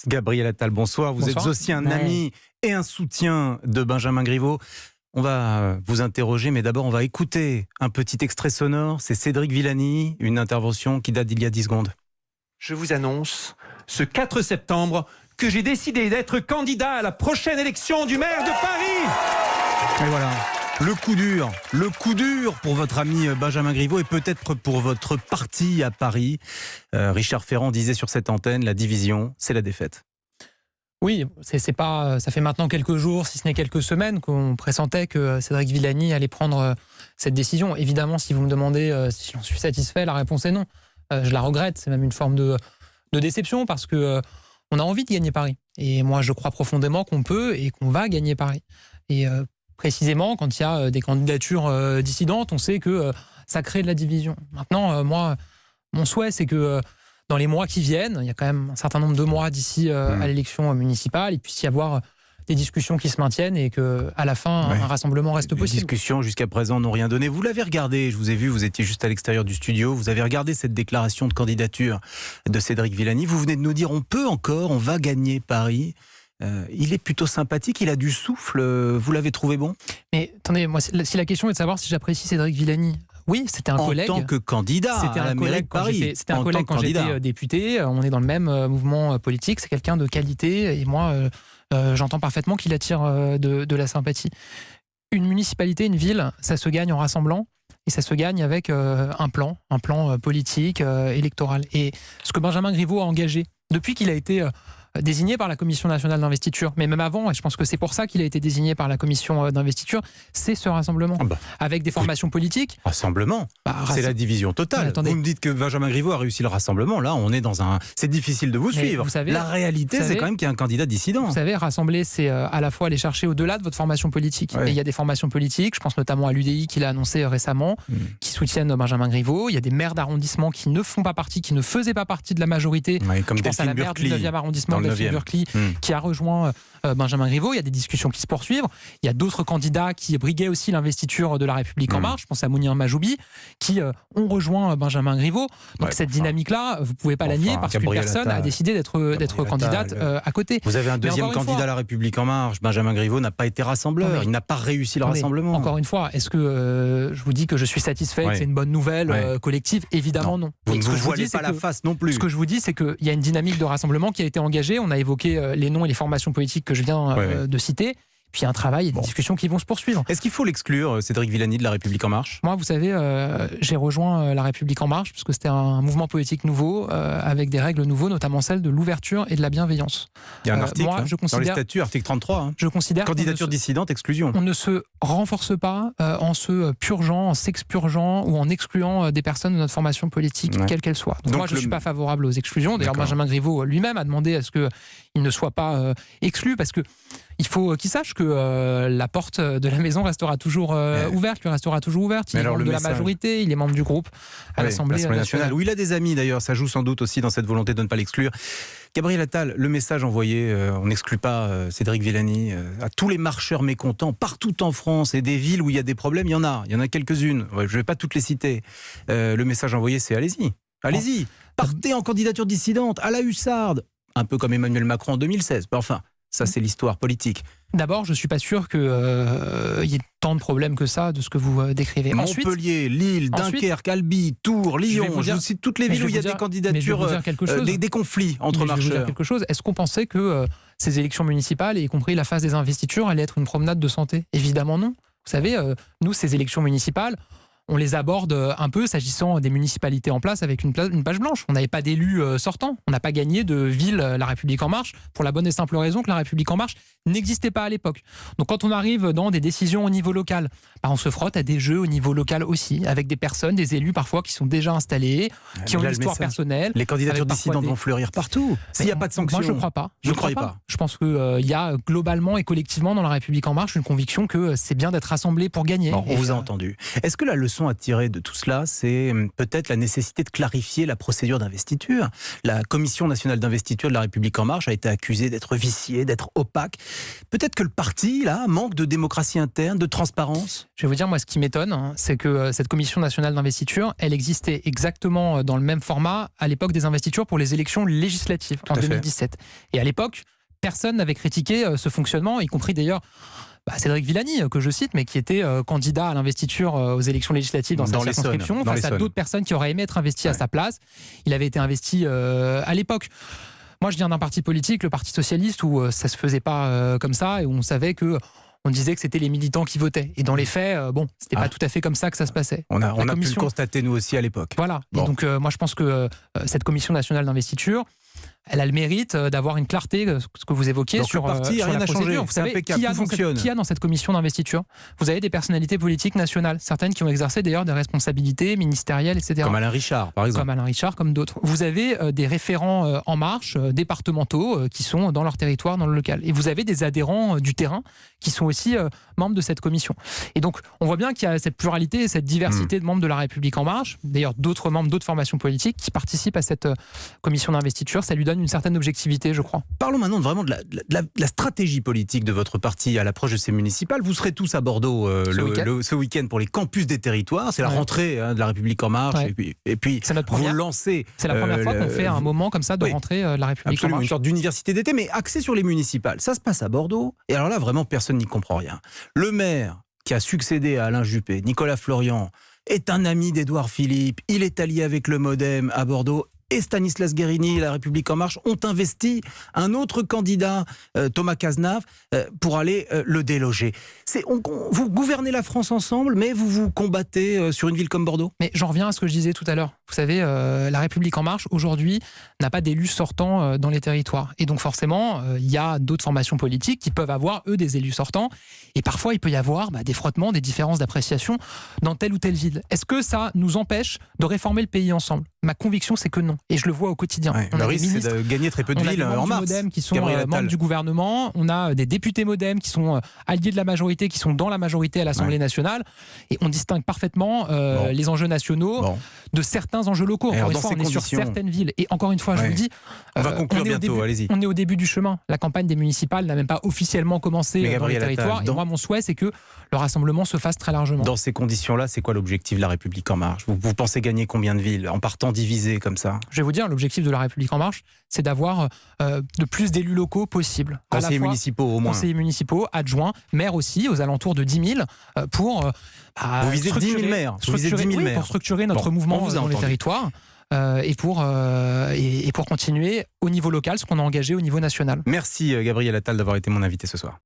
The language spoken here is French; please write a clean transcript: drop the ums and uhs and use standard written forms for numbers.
Gabriel Attal, bonsoir. Vous êtes aussi un ami et un soutien de Benjamin Griveaux. On va vous interroger, mais d'abord on va écouter un petit extrait sonore. C'est Cédric Villani, une intervention qui date d'il y a 10 secondes. Je vous annonce, ce 4 septembre, que j'ai décidé d'être candidat à la prochaine élection du maire de Paris. Et voilà, le coup dur pour votre ami Benjamin Griveaux et peut-être pour votre parti à Paris. Richard Ferrand disait sur cette antenne, la division, c'est la défaite. Oui, c'est pas, ça fait maintenant quelques jours, si ce n'est quelques semaines, qu'on pressentait que Cédric Villani allait prendre cette décision. Évidemment, si vous me demandez si j'en suis satisfait, la réponse est non. Je la regrette, c'est même une forme de déception parce que on a envie de gagner Paris. Et moi, je crois profondément qu'on peut et qu'on va gagner Paris. Et précisément, quand il y a des candidatures dissidentes, on sait que ça crée de la division. Maintenant, moi, mon souhait, c'est que dans les mois qui viennent, il y a quand même un certain nombre de mois d'ici à l'élection municipale, il puisse y avoir des discussions qui se maintiennent et qu'à la fin, un rassemblement reste possible. Les discussions jusqu'à présent n'ont rien donné. Vous l'avez regardé, je vous ai vu, vous étiez juste à l'extérieur du studio, vous avez regardé cette déclaration de candidature de Cédric Villani. Vous venez de nous dire, on va gagner Paris. Il est plutôt sympathique, il a du souffle. vous l'avez trouvé bon? Mais attendez, moi, si la question est de savoir si j'apprécie Cédric Villani, oui, c'était un collègue. En tant que candidat à la mairie de Paris. C'était un collègue quand j'étais député. On est dans le même mouvement politique. C'est quelqu'un de qualité. Et moi, j'entends parfaitement qu'il attire de la sympathie. Une municipalité, une ville, ça se gagne en rassemblant. Et ça se gagne avec un plan politique, électoral. Et ce que Benjamin Griveaux a engagé, depuis qu'il a été désigné par la Commission nationale d'investiture, mais même avant, et je pense que c'est pour ça qu'il a été désigné par la Commission d'investiture, c'est ce rassemblement. Avec des formations politiques. Rassemblement c'est la division totale. Vous me dites que Benjamin Griveaux a réussi le rassemblement, là on est dans un... C'est difficile de vous suivre. Vous savez, la réalité, c'est quand même qu'il y a un candidat dissident. Vous savez, rassembler, c'est à la fois aller chercher au-delà de votre formation politique. Et il y a des formations politiques, je pense notamment à l'UDI qu'il a annoncé récemment, qui soutiennent Benjamin Griveaux. Il y a des maires d'arrondissement qui ne faisaient pas partie de la majorité. Comme je pense à la maire du 9e arrondissement, Delphine Burkli, qui a rejoint Benjamin Griveaux. Il y a des discussions qui se poursuivent. Il y a d'autres candidats qui briguaient aussi l'investiture de La République En Marche. Je pense à Mounir Majoubi, qui ont rejoint Benjamin Griveaux. Donc cette dynamique-là, vous ne pouvez pas la nier parce qu'une personne a décidé d'être candidate à côté. Vous avez un deuxième candidat à La République En Marche. Benjamin Griveaux n'a pas été rassembleur. Il n'a pas réussi le rassemblement. Encore une fois, est-ce que je vous dis que je suis satisfait, que c'est une bonne nouvelle collective? Évidemment non. Vous ne vous voilez pas la face non plus. Ce que je vous dis, c'est qu'il y a une dynamique de rassemblement qui a été engagée. On a évoqué les noms et les formations politiques que je viens de citer. Puis il y a un travail et des discussions qui vont se poursuivre. Est-ce qu'il faut l'exclure, Cédric Villani, de La République En Marche? Moi, vous savez, j'ai rejoint La République En Marche parce que c'était un mouvement politique nouveau, avec des règles nouveaux, notamment celles de l'ouverture et de la bienveillance. Il y a un article dans les statuts, article 33. Je considère candidature dissidente, exclusion. On ne se renforce pas en se purgeant, en s'expurgeant ou en excluant des personnes de notre formation politique, quelle qu'elle soit. Donc moi, je ne suis pas favorable aux exclusions. D'ailleurs, Benjamin Griveaux lui-même a demandé à ce qu'il ne soit pas exclu parce que il faut qu'il sache que la porte de la maison restera toujours ouverte, lui restera toujours ouverte. Il est membre de la majorité, il est membre du groupe à l'Assemblée nationale. Où il a des amis d'ailleurs, ça joue sans doute aussi dans cette volonté de ne pas l'exclure. Gabriel Attal, le message envoyé, on n'exclut pas Cédric Villani, à tous les marcheurs mécontents, partout en France, et des villes où il y a des problèmes, il y en a quelques-unes, je ne vais pas toutes les citer. Le message envoyé, c'est allez-y, partez en candidature dissidente, à la hussarde, un peu comme Emmanuel Macron en 2016, enfin... Ça, c'est l'histoire politique. D'abord, je ne suis pas sûr qu'il y ait tant de problèmes que ça de ce que vous décrivez. Montpellier, Lille, Dunkerque, Albi, Tours, Lyon, je vous cite toutes les villes où il y a des candidatures, des conflits entre marcheurs. Je vais vous dire quelque chose. Est-ce qu'on pensait que ces élections municipales, y compris la phase des investitures, allaient être une promenade de santé? Évidemment non. Vous savez, nous, ces élections municipales, on les aborde un peu s'agissant des municipalités en place avec une page blanche. On n'avait pas d'élus sortants. On n'a pas gagné de ville La République En Marche pour la bonne et simple raison que La République En Marche n'existait pas à l'époque. Donc quand on arrive dans des décisions au niveau local, on se frotte à des jeux au niveau local aussi, avec des personnes, des élus parfois qui sont déjà installés, qui ont une histoire personnelle. Les candidatures dissidentes vont fleurir partout. S'il n'y a pas de sanctions. Moi je ne crois pas. Je ne crois pas. Je pense qu'il y a globalement et collectivement dans La République En Marche une conviction que c'est bien d'être rassemblés pour gagner. Bon, on vous a entendu. Est-ce que la leçon à tirer de tout cela, c'est peut-être la nécessité de clarifier la procédure d'investiture ? La Commission nationale d'investiture de La République En Marche a été accusée d'être viciée, d'être opaque. Peut-être que le parti, là, manque de démocratie interne, de transparence ? Je vais vous dire, moi, ce qui m'étonne, c'est que cette Commission nationale d'investiture, elle existait exactement dans le même format à l'époque des investitures pour les élections législatives en 2017. Et à l'époque, personne n'avait critiqué ce fonctionnement, y compris d'ailleurs Cédric Villani, que je cite, mais qui était candidat à l'investiture aux élections législatives dans sa circonscription, face à d'autres personnes qui auraient aimé être investies à sa place. Il avait été investi à l'époque. Moi, je viens d'un parti politique, le Parti socialiste, où ça se faisait pas comme ça, et où on savait que on disait que c'était les militants qui votaient. Et dans les faits, c'était pas tout à fait comme ça que ça se passait. On a pu le constater, nous aussi, à l'époque. Voilà. Bon. Et donc, moi, je pense que cette Commission nationale d'investiture, elle a le mérite d'avoir une clarté, ce que vous évoquiez, donc sur, le parti, sur rien la n'a changé. procédure. Vous savez, qui a dans cette commission d'investiture ? Vous avez des personnalités politiques nationales, certaines qui ont exercé d'ailleurs des responsabilités ministérielles, etc. Comme Alain Richard, par exemple. Comme Alain Richard, comme d'autres. Vous avez des référents En Marche, départementaux, qui sont dans leur territoire, dans le local. Et vous avez des adhérents du terrain qui sont aussi membres de cette commission. Et donc, on voit bien qu'il y a cette pluralité et cette diversité de membres de La République En Marche, d'ailleurs d'autres membres d'autres formations politiques qui participent à cette commission d'investiture. Ça lui donne une certaine objectivité, je crois. Parlons maintenant vraiment de la stratégie politique de votre parti à l'approche de ces municipales. Vous serez tous à Bordeaux ce week-end pour les campus des territoires. C'est la rentrée de La République En Marche. Ouais. Et puis c'est notre vous lancez... C'est la première fois qu'on fait un moment comme ça de rentrée de La République absolument, En Marche. une sorte d'université d'été, mais axée sur les municipales. Ça se passe à Bordeaux. Et alors là, vraiment, personne n'y comprend rien. Le maire qui a succédé à Alain Juppé, Nicolas Florian, est un ami d'Édouard Philippe. Il est allié avec le MoDem à Bordeaux. Et Stanislas Guerini et La République En Marche ont investi un autre candidat, Thomas Cazenave, pour aller le déloger. Vous gouvernez la France ensemble, mais vous vous combattez sur une ville comme Bordeaux ? Mais j'en reviens à ce que je disais tout à l'heure. Vous savez, La République En Marche, aujourd'hui, n'a pas d'élus sortants dans les territoires. Et donc forcément, il y a d'autres formations politiques qui peuvent avoir, eux, des élus sortants. Et parfois, il peut y avoir des frottements, des différences d'appréciation dans telle ou telle ville. Est-ce que ça nous empêche de réformer le pays ensemble ? Ma conviction, c'est que non. Et je le vois au quotidien. Ouais, le risque, c'est de gagner très peu de villes en mars. On a des membres du MoDem qui sont membres du gouvernement. On a des députés MoDem qui sont alliés de la majorité, qui sont dans la majorité à l'Assemblée nationale. Et on distingue parfaitement les enjeux nationaux de certains enjeux locaux. Encore une fois, on est sur certaines villes. Et encore une fois, je vous dis... On va conclure bientôt, allez-y. On est au début du chemin. La campagne des municipales n'a même pas officiellement commencé dans les territoires. Et moi, mon souhait, c'est que le rassemblement se fasse très largement. Dans ces conditions-là, c'est quoi l'objectif de La République En Marche ? Vous pensez gagner combien de villes en partant divisé comme ça ? Je vais vous dire, l'objectif de La République En Marche, c'est d'avoir de plus d'élus locaux possible. Conseillers municipaux au moins. Conseillers municipaux, adjoints, maires aussi, aux alentours de 10 000, pour vous visez 10 000 maires. Pour structurer notre mouvement dans les territoires. Et pour continuer au niveau local ce qu'on a engagé au niveau national. Merci Gabriel Attal d'avoir été mon invité ce soir.